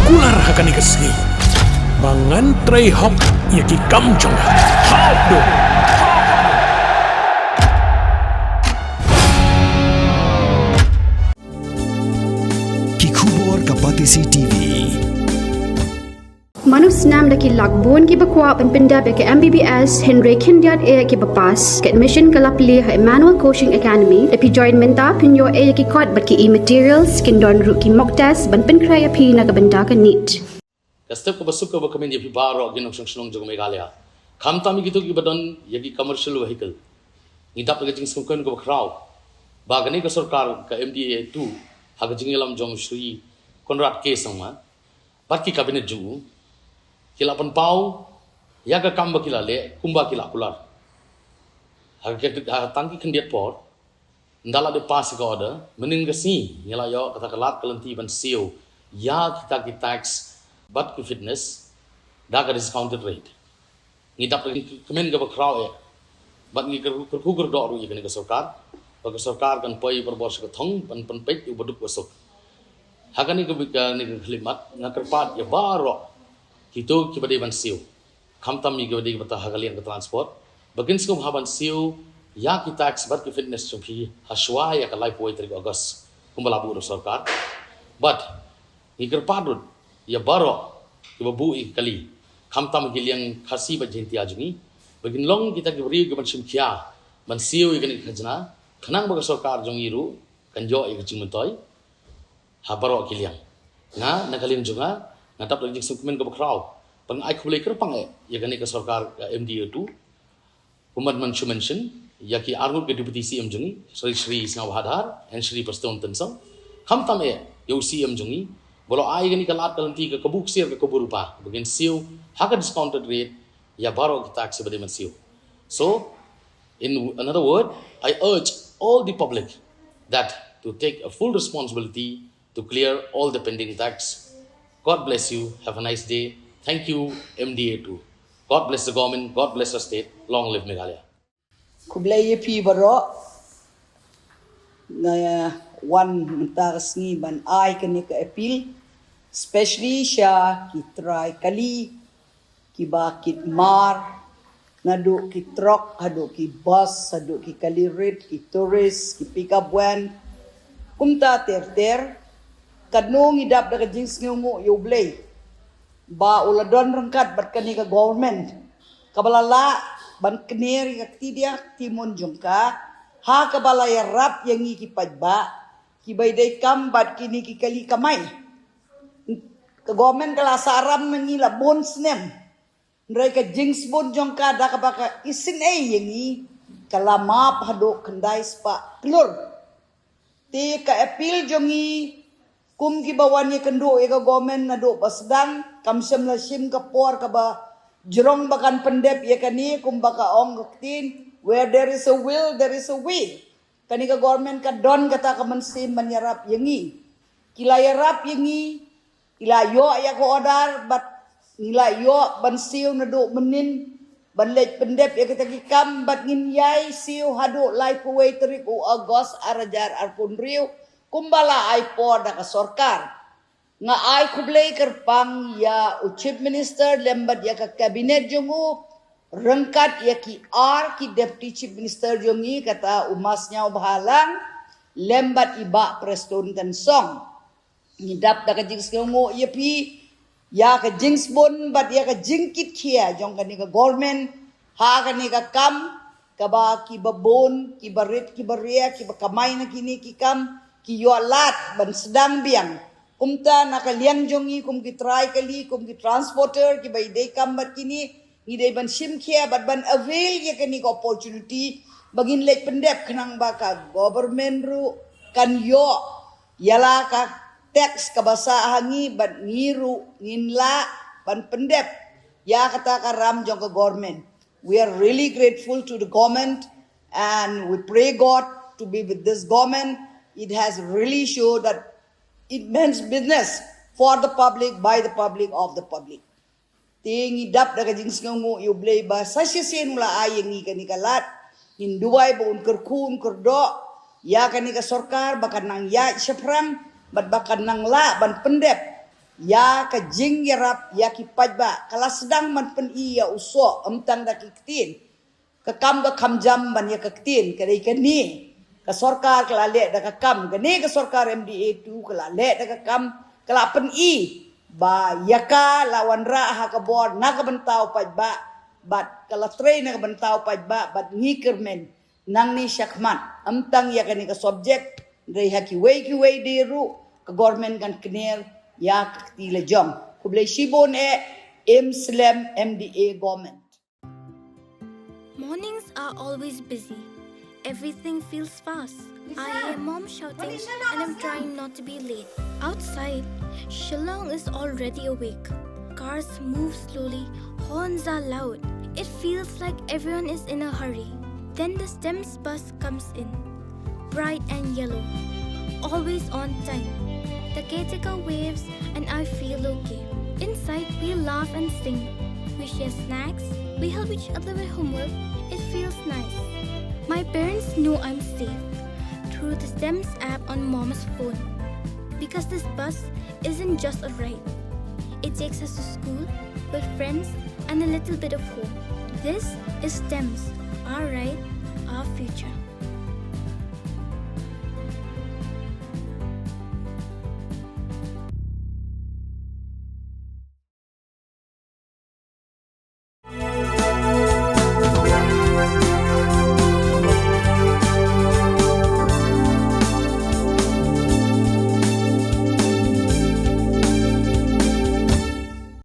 kular hakani kesni. Bangan tray hok yaki kamjong. Hok do. Kyrkhu kapatisi TV. Manus nam daki lakbon ki bakwa penpinda ke MBBS Henry Kindiat e ki bapas ke admission kalapli ha Emmanuel Coaching Academy epi join menta pinyo e ki kot bat ki e-materials kindon ru ki mock test ban penkrai api na kabenda ka neat. Kastep ko basuk ko bakamin yapi baro ginong song jogo Meghalaya. Kamtami gitu ki badon yagi commercial vehicle. Ngidap ga jing sungkon ko bakraw. Bagani ka Sorkar ka MDA 2 haga jingelam jong Sri Konrad K sama. Bat ki kabinet ju kila penpau ya ka kamba kila le kumba kila kular ha tangki kendiat por ndala de pas ka order mening gasi ngela yo kata kelat kelenti ban Siew ya kita ki tax but ki fitness da ka discounted rate ngidap kemen ga bakraw bat ngi Kyrkhu Kyrdoh ru ikani ka Sorkar ba ka Sorkar kan poi berbos ka thong pan pek u baduk wasuk hakani ka bika ni khlimat ngakerpat ya baro Kito kibadi ban Siew, kamtam mi kibadi kibata hagalian ke transport. Bagin skum haban Siew, ya kita eksbat ke fitness cumpi haswa ya ke life way trik August kumbalabu ro Sorkar. But ikir padut ya baro kibabu ikali kamtam giliang khasi ba jenti ajungi. Bagin long kita kibari ke ban simkia ban Siew ikani Khajna khanang ba Sorkar jong iru kanjo ik jimuntoy ha baro giliang. Na nakalin junga ngatap lagi sukmen ke bakraw pang ai khulai kerpang ya gani ke Sorkar MDA 2 umat mention ya ki argut ke deputy CM jungi Sri Singawhadar and Sri Paston Tensang khamtam yo CM jungi bolo ai gani kalat kalanti ke kabuksir ke kuburupa begin Siew haka discounted rate ya baro kita tax bade man Siew. So in another word I urge all the public that to take a full responsibility to clear all the pending tax. God bless you. Have a nice day. Thank you, MDA2. God bless the government. God bless the state. Long live Meghalaya. Kublay pi baro na one mentakas ni ban ay kani ka appeal, especially siya ki try kali ki bakit mar nado ki truck hado ki bus hado ki kalirit ki tourist ki pick up van kumta ter kadnong idap da jings ngumu yublay ba uladon rangkat bat kani ka government kabalala ban keneri ka tidia timon jongka ha kabalaya rap yang iki pajba ki bayday kam bat kini ki kali kamay ka government kala saram nangila bon snem ndray ka jings bon jongka da ka baka isin ay yangi kala map hado kanday spa klur ti ka appeal jongi kum ki bawan ni kendo eka government na do pasdang kamsam la sim ka por ka ba jrong bakan pendep ya kani kum baka ong kaktin where there is a will there is a way kani ka government ka don kata ka mansim manyarap yangi kila yarap yangi kila yo ya ko odar bat nila yo ban Siew na do menin ban lej pendep ya kita kikam bat ngin yai Siew hado life away trik u agos arajar arpun riu kumbala ay po da ka Sorkar nga ay kublay kerpang ya u chief minister lembat ya ka cabinet jongu rengkat ya ki ki deputy chief minister jongi kata umasnya bahalang lembat iba preston dan song ngidap da ka jings jongu ya pi ya ka jings bon bat ya ka jingkit kia jong kani ka government ha kani ka kam kaba ki babon ki barit ki baria ki bakamay na kini ki kam ki yolat ban sedang biang kumta nakaliang jongi kum ki try kali kum ki transporter ki bay day kambat kini ni day ban sim kia bat ban avail ya kani ka opportunity bagin lek pendep kenang baka government ru kan yo yala ka tax ka basa hangi bat ngiru nginla ban pendep ya kata karam jong ka government. We are really grateful to the government and we pray God to be with this government. It has really showed that it means business for the public, by the public, of the public. Ting idap da kajing singungu yublay ba sa sisin mula ayeng ni kanikalat hinduay ba Kyrkhu Kyrdoh ya kanika Sorkar bakan nang ya syafrang bat bakan nang la ban pendep ya ka jing yarap ya ki pajba kala sedang man pen iya uso amtang da kitin ka kam ka kamjam ban ya ka kitin ka dei ka ni ka sorkar kala le da ka kam ka ni ka sorkar MDA tu kala le da ka kam kala pen i ba yaka lawan ra ha ka bor na ka bentau pajba bat kala train na ka bentau pajba bat ni kermen nang ni syakman amtang ya ka ni ka subject dei ha ki wei di ru ka government kan kner ya tila jom kublay shibon Muslim MDA government. Mornings are always busy. Everything feels fast. I hear mom shouting and I'm trying not to be late. Outside, Shillong is already awake. Cars move slowly, horns are loud. It feels like everyone is in a hurry. Then the STEMS bus comes in, bright and yellow, always on time. The caretaker waves and I feel okay. Inside, we laugh and sing. We share snacks. We help each other with homework. It feels nice. My parents know I'm safe through the STEMS app on mom's phone. Because this bus isn't just a ride. It takes us to school with friends and a little bit of home. This is STEMS, our ride, our future.